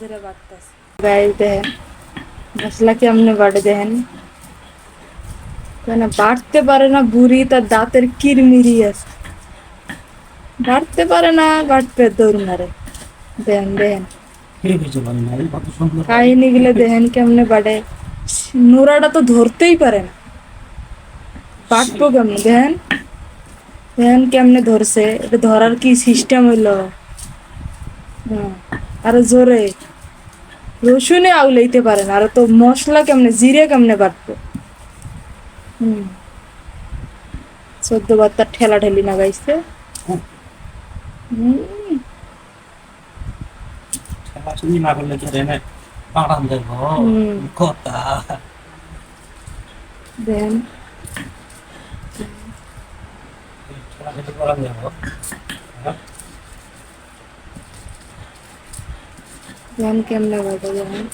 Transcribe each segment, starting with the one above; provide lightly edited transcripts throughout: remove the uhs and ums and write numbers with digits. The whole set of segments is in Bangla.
ধরে বাটতাছে গাইস দেখেন মশলা কেমনে বাটে দেখেন কেন বাটতে পারে না বুড়ি তার দাঁতের কিরমিরি আছে বাটতে পারে না বাটতে দৌড় মারে দেখেন দেখেন কাহিনী গুলো দেখেন কেমনে বাটে নোরাটা তো ধরতেই পারে না বাটবো কেমনে দেখেন দেখেন কেমনে ধরছে এটা ধরার কি সিস্টেম হইলো আরো জোরে রসুনে আউলাইতে পারে না আর তো মশলা কেমনে জিরে কেমনে বাটবো হুম 14 বার তার ঠেলা ঠেলি না গাইছে তুমি না করলে কি রে না পাড়ান দেব কথা দেন ঠেলা খেতে পাড়ান দেব দেন কেমনে বাটে দেখেন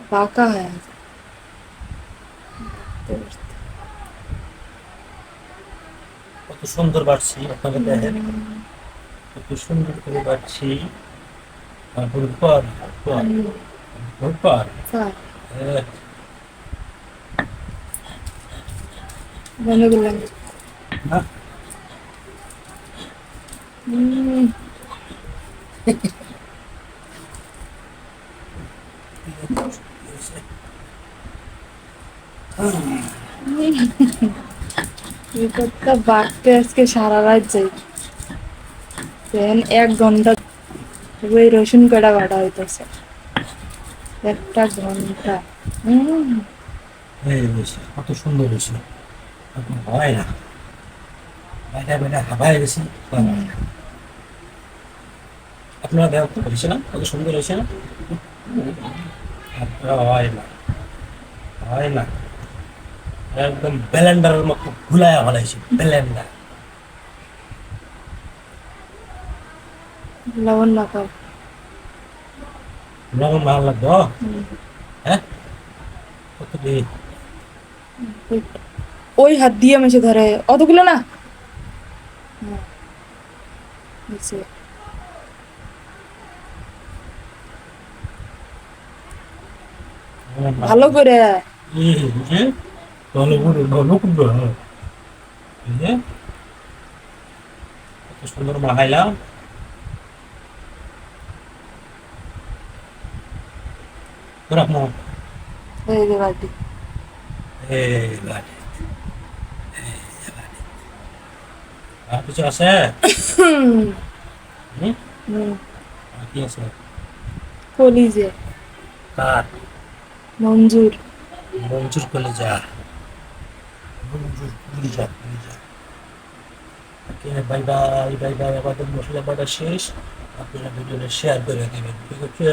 পাকা হয়ে আছে কত সুন্দর বাড়ছি আপনাকে দেখেন কত সুন্দর করে বাড়ছি তারপরে পর পর পর বনে গেলাম না বিপদটা বাড়তে আজকে সারা রাত যাই দেন 1 ঘন্টা ওই রসুন কটা বাটা হইতেছে 1 ঘন্টা এই হয়েছে কত সুন্দর হয়েছে এখন হয় না বাইরে বাইরে হাবায় গেছি আপনারা দেখ হয়েছে না কত সুন্দর হয়েছে না হয় না হয় না একদম ব্লেন্ডারের মতো ঘুলায় ফেলাইছে ব্লেন্ডার লবণ মাখাও লবণ ভালো লাগবে হ্যাঁ কত দিয়ে ওই হাত দিয়ে মেশে ধরে অতগুলো না হয়েছে। ভালো করে ভালো করে ভালো করে কত সুন্দর মাখাইলাম রাখবো এই যে বাটি এই বাড়ি আর কিছু আছে আর কি আছে কলিজে কাঠ মঞ্জুর মঞ্জুর কলেজা মঞ্জুর কলিজা কলিজা okay bye bye bye bye আমাদের মশলা বাটা শেষ আপনারা ভিডিওটা শেয়ার করে দেবেন ঠিক আছে